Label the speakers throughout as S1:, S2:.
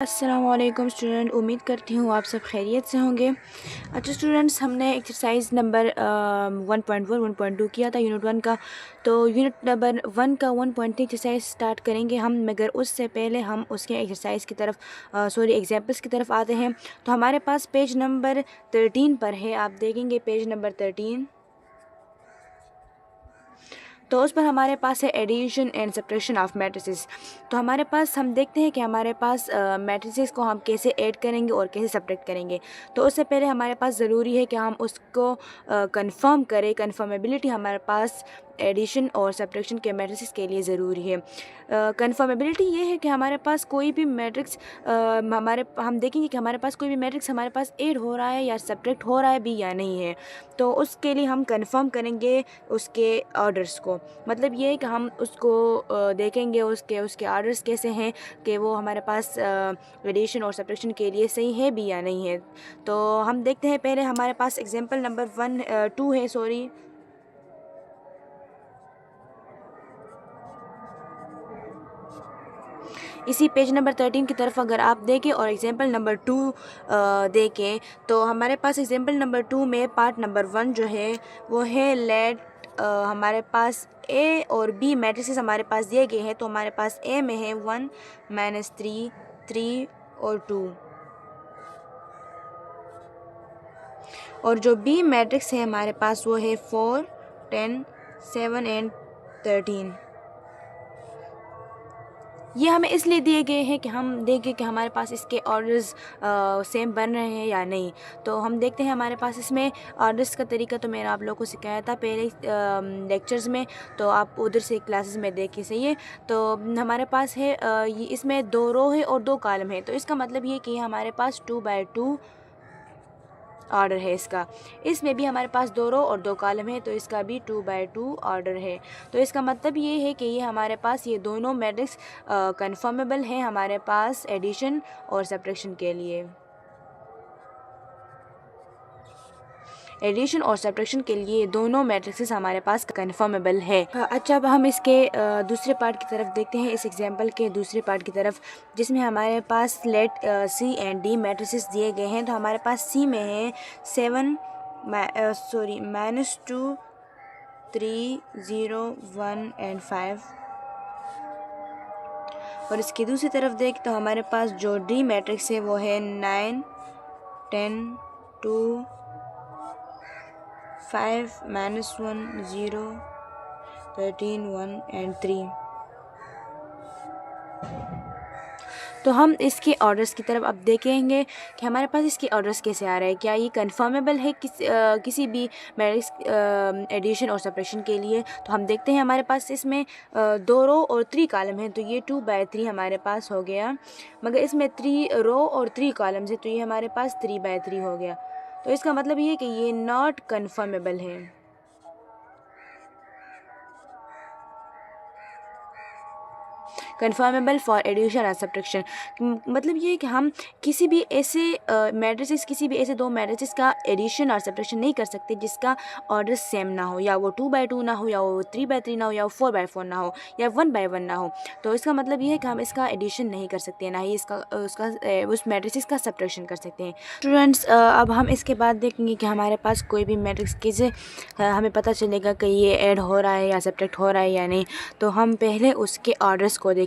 S1: अस्सलामुअलैकुम स्टूडेंट, उम्मीद करती हूँ आप सब खैरियत से होंगे। अच्छा स्टूडेंट्स, हमने एक्सरसाइज नंबर 1.1 1.2 किया था यूनिट 1 का। तो यूनिट नंबर 1 का 1.3 एक्सरसाइज स्टार्ट करेंगे हम, मगर उससे पहले हम उसके एक्सरसाइज की तरफ एग्जाम्पल्स की तरफ आते हैं। तो हमारे पास पेज नंबर 13 पर है, आप देखेंगे पेज नंबर 13। तो उस पर हमारे पास है addition and subtraction of matrices. तो हमारे पास हम देखते हैं कि हमारे पास मैट्रिसेस को हम कैसे ऐड करेंगे और कैसे सब्ट्रैक्ट करेंगे। तो उससे पहले हमारे पास ज़रूरी है कि हम उसको कंफर्म करें। कंफर्मेबिलिटी हमारे पास एडिशन और सब्ट्रैक्शन के मैट्रिसेस के लिए ज़रूरी है। कंफर्मेबिलिटी ये है कि हमारे पास कोई भी मैट्रिक्स हम देखेंगे कि हमारे पास कोई भी मैट्रिक्स हमारे पास ऐड हो रहा है या सब्ट्रैक्ट हो रहा है भी या नहीं है। तो उसके लिए हम कंफर्म करेंगे उसके ऑर्डर्स को। मतलब ये है कि हम उसको देखेंगे उसके ऑर्डर्स कैसे हैं, कि वो हमारे पास एडिशन और सब्ट्रैक्शन के लिए सही है भी या नहीं है। तो हम देखते हैं, पहले हमारे पास एग्जांपल नंबर 2 है, सॉरी। इसी पेज नंबर 13 की तरफ अगर आप देखें और एग्जांपल नंबर 2 देखें, तो हमारे पास एग्जांपल नंबर 2 में पार्ट नंबर 1 जो है वो है लेट हमारे पास ए और बी मैट्रिसेस हमारे पास दिए गए हैं। तो हमारे पास ए में है 1 -3 3 और 2, और जो बी मैट्रिक्स है हमारे पास वो है 4 10 7 एंड 13। ये हमें इसलिए दिए गए हैं कि हम देखें कि हमारे पास इसके ऑर्डर्स सेम बन रहे हैं या नहीं। तो हम देखते हैं हमारे पास इसमें ऑर्डर्स का तरीका तो मैंने आप लोगों को सिखाया था पहले लेक्चर्स में, तो आप उधर से क्लासेस में देख के सही है। तो हमारे पास है ये इसमें 2 रो है और 2 कॉलम है। तो इसका मतलब ये कि हमारे पास 2x2 ऑर्डर है इसका। इसमें भी हमारे पास 2 रो और 2 कॉलम है, तो इसका भी 2x2 ऑर्डर है। तो इसका मतलब ये है कि ये हमारे पास ये दोनों मैट्रिक्स कंफर्मेबल हैं हमारे पास एडिशन और सब्ट्रैक्शन के लिए। एडिशन और सब्ट्रैक्शन के लिए दोनों मैट्रिक्सेस हमारे पास कंफर्मेबल है। अच्छा, अब हम इसके दूसरे पार्ट की तरफ देखते हैं, इस एग्जांपल के दूसरे पार्ट की तरफ, जिसमें हमारे पास let C and D matrices दिए गए हैं। तो हमारे पास सी में है -2 3 0 1 एंड 5, और इसकी दूसरी तरफ देख तो हमारे पास जो डी मैट्रिक्स है वो है 9 10 2 5 -1 0 13 1 एंड 3। तो हम इसके ऑर्डर्स की तरफ अब देखेंगे कि हमारे पास इसके ऑर्डर्स कैसे आ रहे हैं, क्या ये कंफर्मेबल है किसी भी मैट्रिक्स एडिशन और सब्ट्रैक्शन के लिए। तो हम देखते हैं हमारे पास इसमें 2 रो और 3 कॉलम है, तो ये 2x3 हमारे पास हो गया। मगर इसमें 3 रो और 3 कॉलम्स है, तो ये हमारे पास 3x3 हो गया। तो इसका मतलब ये है कि ये नॉट कंफर्मेबल है। कंफर्मेबल फॉर एडिशन और सब्ट्रैक्शन मतलब ये है कि हम किसी भी ऐसे मैट्रिसेस किसी भी ऐसे 2 मैट्रिसेस का एडिशन और सब्ट्रैक्शन नहीं कर सकते जिसका ऑर्डर सेम ना हो, या वो 2x2 ना हो, या वो 3x3 ना हो, या वो 4x4 ना हो, या 1x1 ना हो। तो इसका मतलब ये है कि हम इसका एडिशन नहीं कर सकते, ना ही उस मैट्रिसेस का सब्ट्रैक्शन कर सकते हैं। स्टूडेंट्स, अब हम इसके बाद देखेंगे कि हमारे पास कोई भी मैट्रिक्स कैसे हमें पता चलेगा कि ये ऐड हो रहा है या सब्ट्रैक्ट हो रहा है या नहीं। तो हम पहले उसके ऑर्डर्स को देखेंगे।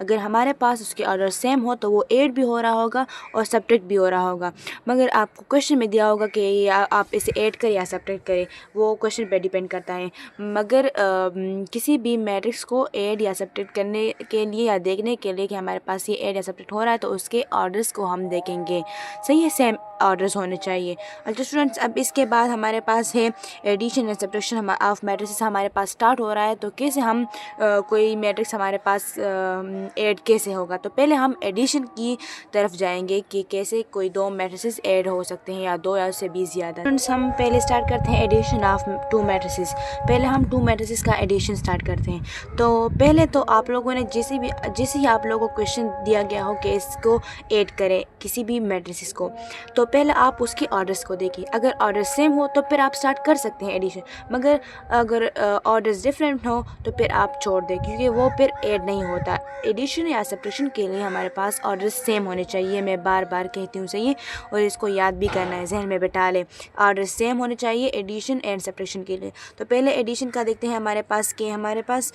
S1: अगर हमारे पास उसके ऑर्डर सेम हो तो वो ऐड भी हो रहा होगा और सब्ट्रैक्ट भी हो रहा होगा। मगर आपको क्वेश्चन में दिया होगा कि आप इसे ऐड करें या सब्ट्रैक्ट करें, वो क्वेश्चन पे डिपेंड करता है। मगर किसी भी मैट्रिक्स को ऐड या सब्ट्रैक्ट करने के लिए या देखने के लिए कि हमारे पास ये ऐड या सब्ट्रैक्ट हो रहा है, तो उसके ऑर्डर्स को हम देखेंगे। सही है, सेम ऑर्डर्स होने चाहिए। अच्छा स्टूडेंट्स, अब इसके बाद हमारे पास है addition and subtraction of matrices हमारे पास स्टार्ट हो रहा है। तो कैसे हम कोई मैट्रिक्स हमारे पास ऐड कैसे होगा। तो पहले हम एडिशन की तरफ जाएंगे कि कैसे कोई 2 मैट्रिसेस ऐड हो सकते हैं, या 2 या उससे भी ज़्यादा। स्टूडेंट्स, हम पहले स्टार्ट करते हैं एडिशन ऑफ 2 मैट्रिसेस। पहले हम 2 मैट्रिसेस का एडिशन स्टार्ट करते हैं। तो पहले तो आप लोगों ने जैसे ही आप लोगों को क्वेश्चन दिया गया हो कि इसको ऐड करें किसी भी मैट्रिसेस को, तो पहले आप उसके ऑर्डर्स को देखिए, अगर ऑर्डर सेम हो तो फिर आप स्टार्ट कर सकते हैं एडिशन, मगर अगर ऑर्डर्स डिफरेंट हो तो फिर आप छोड़ दें, क्योंकि वो फिर ऐड नहीं होता। एडिशन या सब्ट्रैक्शन के लिए हमारे पास ऑर्डर्स सेम होने चाहिए, मैं बार बार कहती हूँ सही, और इसको याद भी करना है, जहन में बैठा लें, ऑर्डर्स सेम होने चाहिए एडिशन एंड सब्ट्रैक्शन के लिए। तो पहले एडिशन का देखते हैं हमारे पास, कि हमारे पास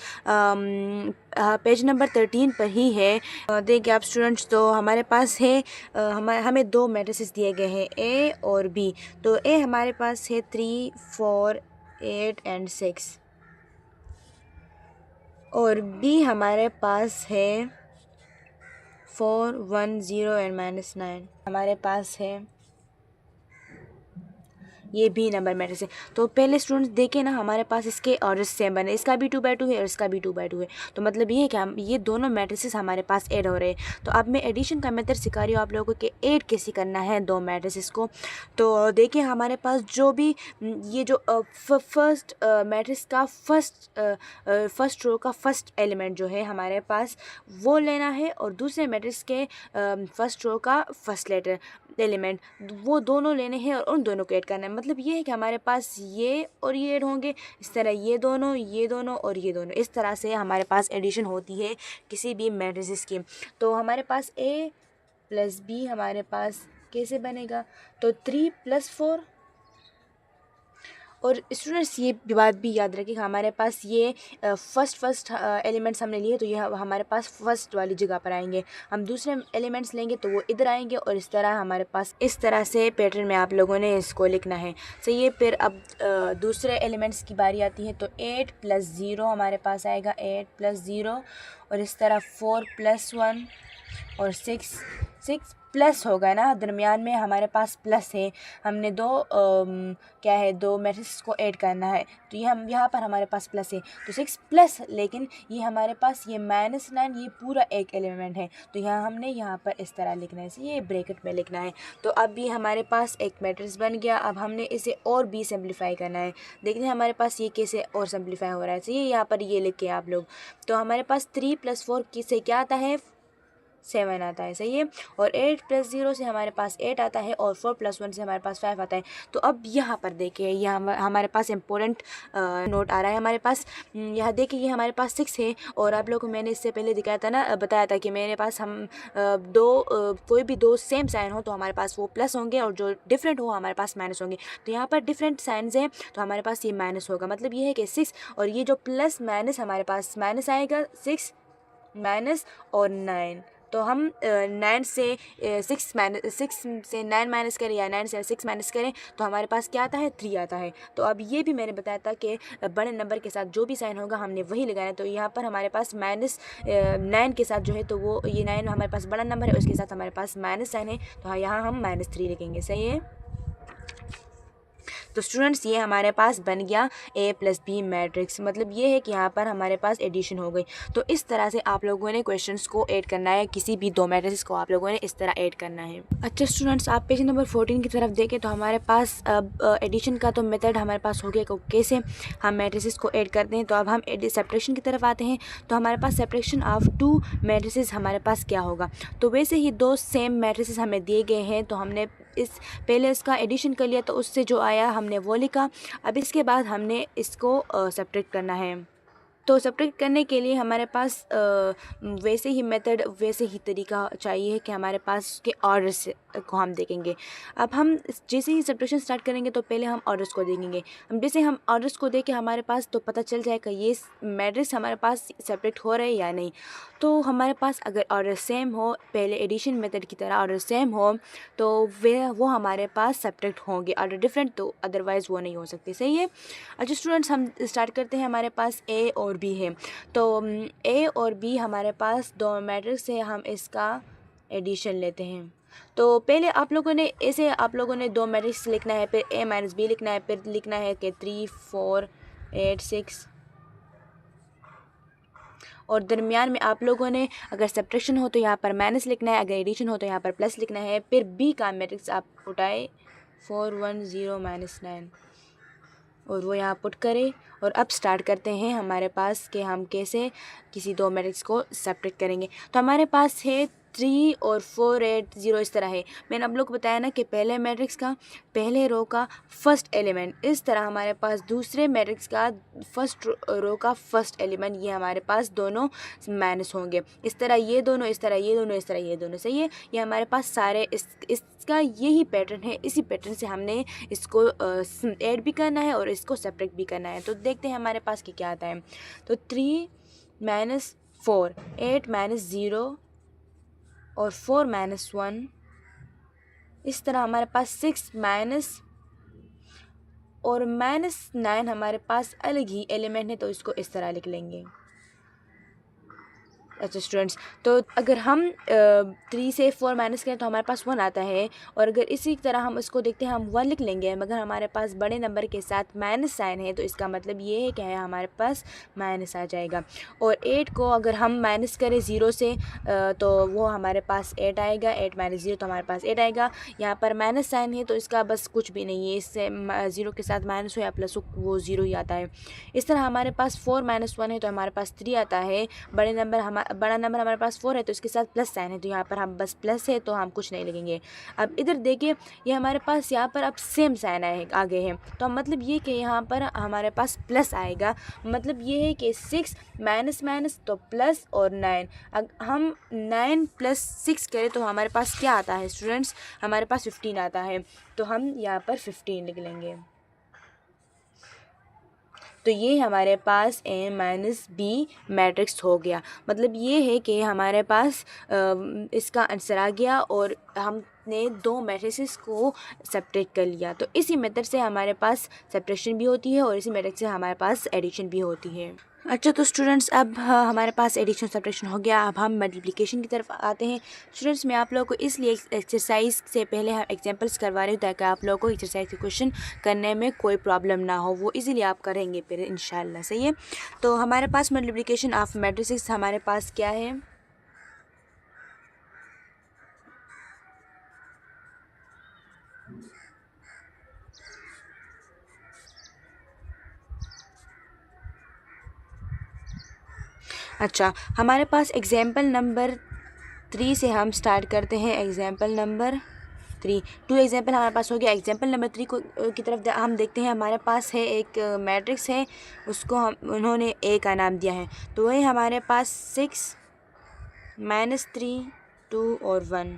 S1: पेज नंबर 13 पर ही है। देखिए आप स्टूडेंट्स, तो हमारे पास है हमें दो मैट्रिसेस दिए गए हैं ए और बी। तो ए हमारे पास है 3, 4, 8 एंड 6, और बी हमारे पास है 4, 1, 0 एंड -9 हमारे पास है। ये बी नंबर मैट्रिक्स है। तो पहले स्टूडेंट्स देखें ना, हमारे पास इसके ऑर्डर सेम बने, इसका भी 2/2 है और इसका भी 2/2 है। तो मतलब ये है कि हम ये दोनों मैट्रिसेस हमारे पास ऐड हो रहे हैं। तो अब मैं एडिशन का मेथड सिखा रही हूँ आप लोगों को कि ऐड कैसे करना है दो मैट्रिसेस को। तो देखिए हमारे पास जो भी ये जो फर्स्ट मैट्रिक्स का फर्स्ट रो का फर्स्ट एलिमेंट जो है हमारे पास वो लेना है, और दूसरे मैट्रिक्स के फर्स्ट रो का फर्स्ट लेटर एलिमेंट वो दोनों लेने हैं और उन दोनों को ऐड करना है। मतलब ये है कि हमारे पास ये और ये ऐड होंगे, इस तरह ये दोनों और ये दोनों, इस तरह से हमारे पास एडिशन होती है किसी भी मैट्रिसेस की। तो हमारे पास a + b हमारे पास कैसे बनेगा, तो 3 + 4। और स्टूडेंट्स ये बात भी याद रखिए, हमारे पास ये फर्स्ट एलिमेंट्स हमने लिए, तो ये हमारे पास फर्स्ट वाली जगह पर आएंगे। हम दूसरे एलिमेंट्स लेंगे तो वो इधर आएंगे, और इस तरह हमारे पास इस तरह से पैटर्न में आप लोगों ने इसको लिखना है। सही है। फिर अब दूसरे एलिमेंट्स की बारी आती है, तो 8 + 0 हमारे पास आएगा, 8 + 0, और इस तरह 4 + 1 और 6 प्लस होगा ना, दरमियान में हमारे पास प्लस है, हमने क्या है दो मैट्रिक्स को ऐड करना है, तो ये हम यहाँ पर हमारे पास प्लस है, तो 6 प्लस, लेकिन ये हमारे पास ये -9 ये पूरा एक एलिमेंट है, तो यहाँ हमने यहाँ पर इस तरह लिखना है, ये ब्रैकेट में लिखना है। तो अब भी हमारे पास एक मैट्रिक्स बन गया। अब हमने इसे और भी सिंप्लीफाई करना है। देखते हैं हमारे पास ये कैसे और सिंप्लीफाई हो रहा है। ये यहाँ पर ये लिखे आप लोग, तो हमारे पास 3 + 4 से क्या आता है, 7 आता है। सही है। और 8 + 0 से हमारे पास 8 आता है, और 4 + 1 से हमारे पास 5 आता है। तो अब यहाँ पर देखिए, यहाँ हमारे पास इम्पोर्टेंट नोट आ रहा है हमारे पास। यहाँ देखिए ये हमारे पास 6 है, और आप लोगों को मैंने इससे पहले दिखाया था ना, बताया था कि मेरे पास हम कोई भी दो सेम साइन हो तो हमारे पास वो प्लस होंगे, और जो डिफरेंट हो हमारे पास माइनस होंगे। तो यहाँ पर डिफरेंट साइंस हैं, तो हमारे पास ये माइनस होगा। मतलब ये है कि 6 और ये जो प्लस माइनस हमारे पास माइनस आएगा, 6 माइनस और 9। तो हम 9 से 6 से 9 माइनस करें, या 9 से 6 माइनस करें, तो हमारे पास क्या आता है, 3 आता है। तो अब ये भी मैंने बताया था कि बड़े नंबर के साथ जो भी साइन होगा हमने वही लगाना है। तो यहाँ पर हमारे पास -9 के साथ जो है, तो वो ये 9 हमारे पास बड़ा नंबर है, उसके साथ हमारे पास माइनस साइन है, तो यहाँ हम -3 लिखेंगे। सही है। तो स्टूडेंट्स ये हमारे पास बन गया a + b मैट्रिक्स। मतलब ये है कि यहाँ पर हमारे पास एडिशन हो गई। तो इस तरह से आप लोगों ने क्वेश्चंस को ऐड करना है, किसी भी दो मैट्रिक्स को आप लोगों ने इस तरह ऐड करना है। अच्छा स्टूडेंट्स, आप पेज नंबर 14 की तरफ देखें, तो हमारे पास अब एडिशन का तो मेथड हमारे पास हो गया कि कैसे हम मैट्रिसेस को ऐड करते हैं। तो अब हम सब्ट्रैक्शन की तरफ आते हैं। तो हमारे पास सब्ट्रैक्शन ऑफ 2 मैट्रिसेस हमारे पास क्या होगा। तो वैसे ही दो सेम मैट्रिसेस हमें दिए गए हैं, तो हमने पहले इसका एडिशन कर लिया, तो उससे जो आया हमने वो लिखा। अब इसके बाद हमने इसको सब्ट्रैक्ट करना है। तो सब्ट्रैक्ट करने के लिए हमारे पास वैसे ही मेथड, वैसे ही तरीका चाहिए कि हमारे पास उसके ऑर्डर्स को हम देखेंगे। अब हम जैसे ही सब्ट्रैक्शन स्टार्ट करेंगे तो पहले हम ऑर्डर्स को देखेंगे। हम जैसे हम ऑर्डर्स को देखें हमारे पास, तो पता चल जाएगा ये मैट्रिक्स हमारे पास सब्ट्रैक्ट हो रहे हैं या नहीं। तो हमारे पास अगर ऑर्डर सेम हो, पहले एडिशन मेथड की तरह ऑर्डर सेम हो, तो वो हमारे पास सब्ट्रैक्ट होंगे। ऑर्डर डिफरेंट तो अदरवाइज़ वो नहीं हो सकते। सही है। अच्छा स्टूडेंट्स, हम स्टार्ट करते हैं। हमारे पास ए और बी है, तो ए और बी हमारे पास दो मैट्रिक्स है, हम इसका एडिशन लेते हैं। तो पहले आप लोगों ने ऐसे दो मैट्रिक्स लिखना है, फिर a - b लिखना है, फिर लिखना है कि 3, 4, 8, 6, और दरमियान में आप लोगों ने अगर सब्ट्रैक्शन हो तो यहाँ पर माइनस लिखना है, अगर एडिशन हो तो यहाँ पर प्लस लिखना है। फिर बी का मैट्रिक्स आप उठाए 4, 1, 0, -9, और वो यहाँ पुट करें। और अब स्टार्ट करते हैं हमारे पास कि हम कैसे किसी दो मैट्रिक्स को सब्ट्रैक्ट करेंगे। तो हमारे पास है 3 और 4 8 0 इस तरह है। मैंने आप लोग को बताया ना कि पहले मैट्रिक्स का पहले रो का फर्स्ट एलिमेंट, इस तरह हमारे पास दूसरे मैट्रिक्स का फर्स्ट रो का फर्स्ट एलिमेंट, ये हमारे पास दोनों माइनस होंगे। इस तरह ये दोनों, इस तरह ये दोनों, इस तरह ये दोनों। सही है, ये हमारे पास सारे इसका यही पैटर्न है। इसी पैटर्न से हमने इसको ऐड भी करना है और इसको सेपरेट भी करना है। तो देखते हैं हमारे पास क्या आता है। तो 3 माइनस 4, 8 माइनस 0 और 4 माइनस 1, इस तरह हमारे पास 6 माइनस और माइनस 9 हमारे पास अलग ही एलिमेंट है, तो इसको इस तरह लिख लेंगे। अच्छा स्टूडेंट्स, तो अगर हम 3 से 4 माइनस करें तो हमारे पास 1 आता है, और अगर इसी तरह हम इसको देखते हैं हम 1 लिख लेंगे, मगर हमारे पास बड़े नंबर के साथ माइनस साइन है, तो इसका मतलब ये है कि हमारे पास माइनस आ जाएगा। और 8 को अगर हम माइनस करें 0 से तो वो हमारे पास 8 आएगा। 8 माइनस 0 तो हमारे पास 8 आएगा। यहाँ पर माइनस साइन है तो इसका बस कुछ भी नहीं है, इससे 0 के साथ माइनस हो या प्लस हो वो 0 ही आता है। इस तरह हमारे पास 4 माइनस 1 है तो हमारे पास 3 आता है। बड़ा नंबर हमारे पास 4 है तो इसके साथ प्लस साइन है, तो यहाँ पर हम बस प्लस है तो हम कुछ नहीं लिखेंगे। अब इधर देखिए, ये हमारे पास यहाँ पर अब सेम साइन आगे है, तो मतलब ये कि यहाँ पर हमारे पास प्लस आएगा। मतलब ये है कि 6 माइनस माइनस तो प्लस और 9, हम 9 प्लस 6 करें तो हमारे पास क्या आता है स्टूडेंट्स, हमारे पास 15 आता है। तो हम यहाँ पर 15 लिख लेंगे। तो ये हमारे पास a माइनस बी मैट्रिक्स हो गया। मतलब ये है कि हमारे पास इसका आंसर आ गया और हमने दो मैट्रिसेस को सेपरेट कर लिया। तो इसी मेथड से हमारे पास सेपरेशन भी होती है और इसी मेथड से हमारे पास एडिशन भी होती है। अच्छा, तो स्टूडेंट्स अब हमारे पास एडिशन सब्ट्रैक्शन हो गया। अब हम मल्टीप्लिकेशन की तरफ आते हैं। स्टूडेंट्स, मैं आप लोगों को इसलिए एक्सरसाइज से पहले हम एग्जांपल्स करवा रही हूँ ताकि आप लोगों को एक्सरसाइज के क्वेश्चन करने में कोई प्रॉब्लम ना हो, वो इजीली आप करेंगे फिर इंशाल्लाह। सही है, तो हमारे पास मल्टीप्लिकेशन ऑफ मैट्रिसेस हमारे पास क्या है। अच्छा, हमारे पास एग्जाम्पल नंबर 3 से हम स्टार्ट करते हैं। एग्जाम्पल नंबर 3, 2 एग्जाम्पल हमारे पास हो गया। एग्जाम्पल नंबर 3 की तरफ हम देखते हैं। हमारे पास है एक मैट्रिक्स है, उसको उन्होंने ए का नाम दिया है। तो वही हमारे पास 6 माइनस 3 2 और 1।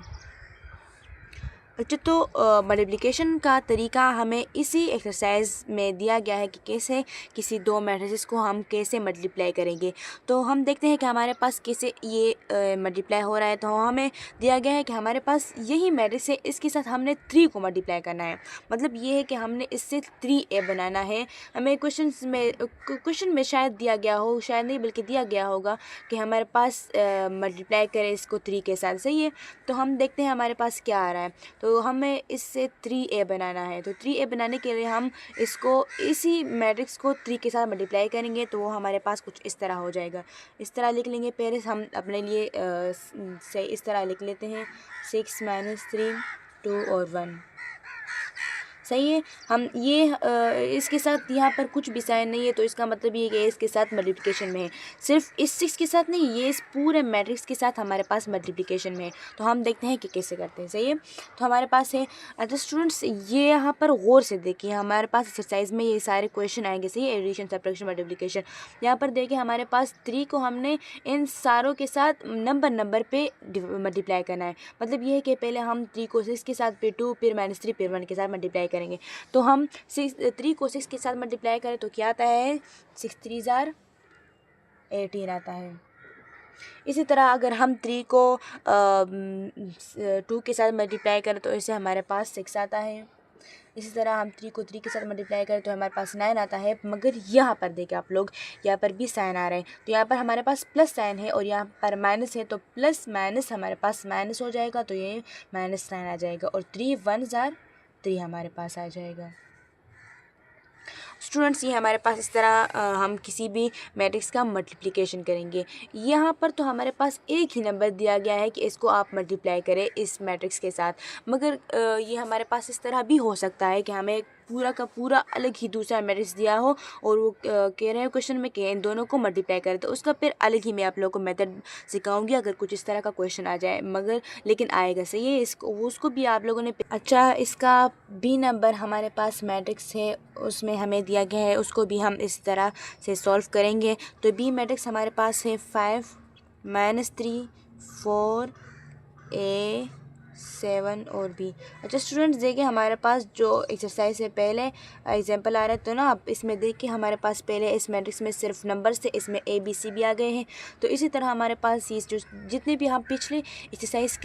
S1: अच्छा, तो मल्टीप्लिकेशन का तरीका हमें इसी एक्सरसाइज में दिया गया है कि कैसे किसी दो मैट्रिसेस को हम कैसे मल्टीप्लाई करेंगे। तो हम देखते हैं कि हमारे पास कैसे ये मल्टीप्लाई हो रहा है। तो हमें दिया गया है कि हमारे पास यही मैट्रिक्स है, इसके साथ हमने 3 को मल्टीप्लाई करना है। मतलब ये है कि हमने इससे 3a बनाना है। हमें क्वेश्चन में शायद दिया गया हो, शायद नहीं बल्कि दिया गया होगा कि हमारे पास मल्टीप्लाई करें इसको 3 के साथ। सही है, तो हम देखते हैं हमारे पास क्या आ रहा है। तो हमें इससे 3a बनाना है। तो 3a बनाने के लिए हम इसको इसी मैट्रिक्स को 3 के साथ मल्टीप्लाई करेंगे, तो वो हमारे पास कुछ इस तरह हो जाएगा। इस तरह लिख लेंगे। पहले हम अपने लिए से इस तरह लिख लेते हैं 6 माइनस 3 2 और 1। सही है, हम ये इसके साथ यहाँ पर कुछ भी साइन नहीं है, तो इसका मतलब ये कि इसके साथ मल्टीप्लिकेशन में है। सिर्फ इस 6 के साथ नहीं, ये इस पूरे मैट्रिक्स के साथ हमारे पास मल्टीप्लिकेशन में है। तो हम देखते हैं कि कैसे करते हैं। सही है, तो हमारे पास है। अच्छा स्टूडेंट्स, ये यहाँ पर गौर से देखिए, हमारे पास एक्सरसाइज में ये सारे क्वेश्चन आएंगे। सही है, एडिशन सब्ट्रैक्शन मल्टीप्लिकेशन। यहाँ पर देखिए हमारे पास 3 को हमने इन सारों के साथ नंबर पे मल्टीप्लाई करना है। मतलब ये है कि पहले हम 3 को 6 के साथ, फिर 2, फिर -3, फिर 1 के साथ मल्टीप्लाई करेंगे। तो हम 3 को 6 के साथ मल्टीप्लाई करें तो क्या आता है, 6 3 जार 18 आता है। इसी तरह अगर हम 3 को 2 के साथ मल्टीप्लाई करें तो इससे हमारे पास 6 आता है। इसी तरह हम 3 को 3 के साथ मल्टीप्लाई करें तो हमारे पास 9 आता है। मगर यहाँ पर देखिए आप लोग, यहाँ पर भी साइन आ रहे हैं। तो यहाँ पर हमारे पास प्लस साइन है और यहाँ पर माइनस है, तो प्लस माइनस हमारे पास माइनस हो जाएगा, तो ये माइनस साइन आ जाएगा और 3 1 जार 3 हमारे पास आ जाएगा। स्टूडेंट्स, ये हमारे पास इस तरह हम किसी भी मैट्रिक्स का मल्टीप्लिकेशन करेंगे। यहाँ पर तो हमारे पास एक ही नंबर दिया गया है कि इसको आप मल्टीप्लाई करें इस मैट्रिक्स के साथ, मगर ये हमारे पास इस तरह भी हो सकता है कि हमें पूरा का पूरा अलग ही दूसरा मैट्रिक्स दिया हो और वो कह रहे हैं क्वेश्चन में कि इन दोनों को मल्टीप्लाई करें, तो उसका फिर अलग ही मैं आप लोगों को मेथड सिखाऊंगी अगर कुछ इस तरह का क्वेश्चन आ जाए, मगर लेकिन आएगा सही है। इसको उसको भी आप लोगों ने अच्छा, इसका बी नंबर हमारे पास मैट्रिक्स है, उसमें हमें दिया गया है, उसको भी हम इस तरह से सॉल्व करेंगे। तो बी मैट्रिक्स हमारे पास है 5 -3 4 A 7 और बी। अच्छा स्टूडेंट्स, देखिए हमारे पास जो एक्सरसाइज है, पहले एग्जांपल आ रहा है तो ना आप इसमें देखिए हमारे पास पहले इस मैट्रिक्स में सिर्फ नंबर्स थे, इसमें ए बी सी भी आ गए हैं। तो इसी तरह हमारे पास ये जो जितने भी हम पिछले एक्सरसाइज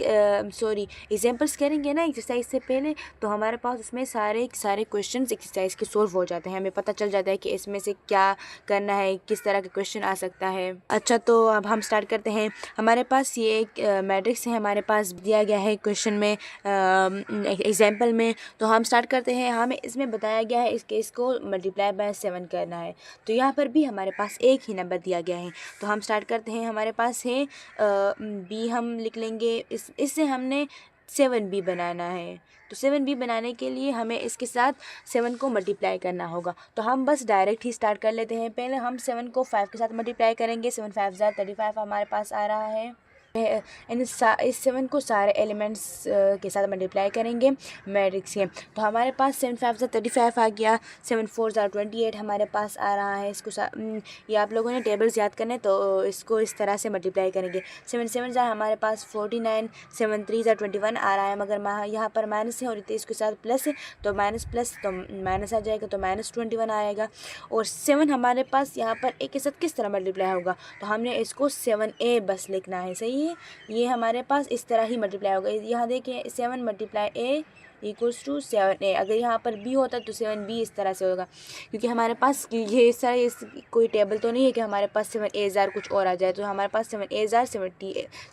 S1: एग्जांपल्स करेंगे ना एक्सरसाइज से पहले, तो हमारे पास उसमें सारे क्वेश्चन एक्सरसाइज के सॉल्व हो जाते हैं, हमें पता चल जाता है कि इसमें से क्या करना है, किस तरह का क्वेश्चन आ सकता है। अच्छा, तो अब हम स्टार्ट करते हैं। हमारे पास ये एक मैट्रिक्स है, हमारे पास दिया गया है क्वेश्चन में एग्जाम्पल में। तो हम स्टार्ट करते हैं। हमें इसमें बताया गया है इसके इसको मल्टीप्लाई बाय 7 करना है। तो यहाँ पर भी हमारे पास एक ही नंबर दिया गया है। तो हम स्टार्ट करते हैं। हमारे पास है बी, हम लिख लेंगे इससे हमने 7b बनाना है। तो 7b बनाने के लिए हमें इसके साथ 7 को मल्टीप्लाई करना होगा। तो हम बस डायरेक्ट ही स्टार्ट कर लेते हैं। पहले हम 7 को 5 के साथ मल्टीप्लाई करेंगे। 7 5 35 हमारे पास आ रहा है। इस 7 को सारे एलिमेंट्स के साथ मल्टीप्लाई करेंगे मैट्रिक्स के। तो हमारे पास 7 5 35 आ गया। 7 4 28 हमारे पास आ रहा है। इसको ये आप लोगों ने टेबल्स याद करने, तो इसको इस तरह से मल्टीप्लाई करेंगे। 7 7 हमारे पास 49, 7 3 21 आ रहा है, मगर यहाँ पर माइनस है और इसके साथ प्लस है, तो माइनस प्लस तो माइनस आ जाएगा, तो -21 आएगा। और 7 हमारे पास यहाँ पर एक के साथ किस तरह मल्टीप्लाई होगा, तो हमने इसको 7a बस लिखना है। सही है, ये हमारे पास इस तरह ही मल्टीप्लाई होगा। यहाँ देखिए 7 × a = 7a। अगर यहाँ पर b होता तो 7b इस तरह से होगा, क्योंकि हमारे पास ये सारे कोई टेबल तो नहीं है कि हमारे पास 7a कुछ और आ जाए। तो हमारे पास 7a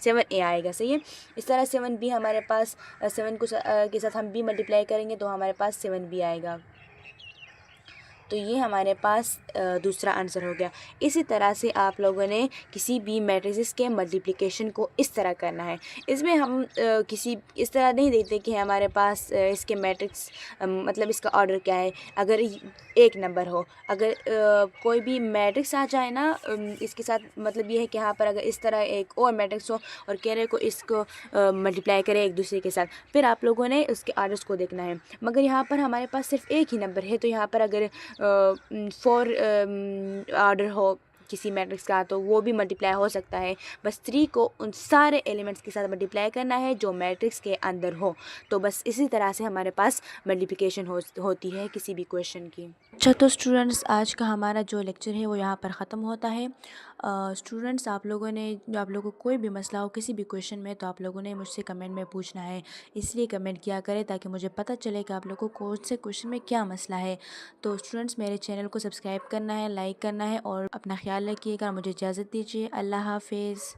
S1: 7a आएगा। सही है, इस तरह 7b हमारे पास 7 को के साथ हम b मल्टीप्लाई करेंगे तो हमारे पास 7b आएगा। तो ये हमारे पास दूसरा आंसर हो गया। इसी तरह से आप लोगों ने किसी भी मैट्रिसेस के मल्टीप्लिकेशन को इस तरह करना है। इसमें हम किसी इस तरह नहीं देखते कि हमारे पास इसके मैट्रिक्स मतलब इसका ऑर्डर क्या है। अगर एक नंबर हो, अगर कोई भी मैट्रिक्स आ जाए ना इसके साथ, मतलब ये है कि यहाँ पर अगर इस तरह एक और मैट्रिक्स हो और कह रहे को इसको मल्टीप्लाई करें एक दूसरे के साथ, फिर आप लोगों ने उसके ऑर्डर्स को देखना है। मगर यहाँ पर हमारे पास सिर्फ एक ही नंबर है, तो यहाँ पर अगर 4 ऑर्डर हो किसी मैट्रिक्स का, तो वो भी मल्टीप्लाई हो सकता है। बस 3 को उन सारे एलिमेंट्स के साथ मल्टीप्लाई करना है जो मैट्रिक्स के अंदर हो। तो बस इसी तरह से हमारे पास मल्टीप्लिकेशन होती है किसी भी क्वेश्चन की। अच्छा, तो स्टूडेंट्स आज का हमारा जो लेक्चर है वो यहाँ पर ख़त्म होता है। स्टूडेंट्स, आप लोगों को कोई भी मसला हो किसी भी क्वेश्चन में, तो आप लोगों ने मुझसे कमेंट में पूछना है। इसलिए कमेंट किया करें ताकि मुझे पता चले कि आप लोगों को कौन से क्वेश्चन में क्या मसला है। तो स्टूडेंट्स, मेरे चैनल को सब्सक्राइब करना है, लाइक करना है और अपना ख्याल रखिएगा। मुझे इजाज़त दीजिए। अल्लाह हाफिज़।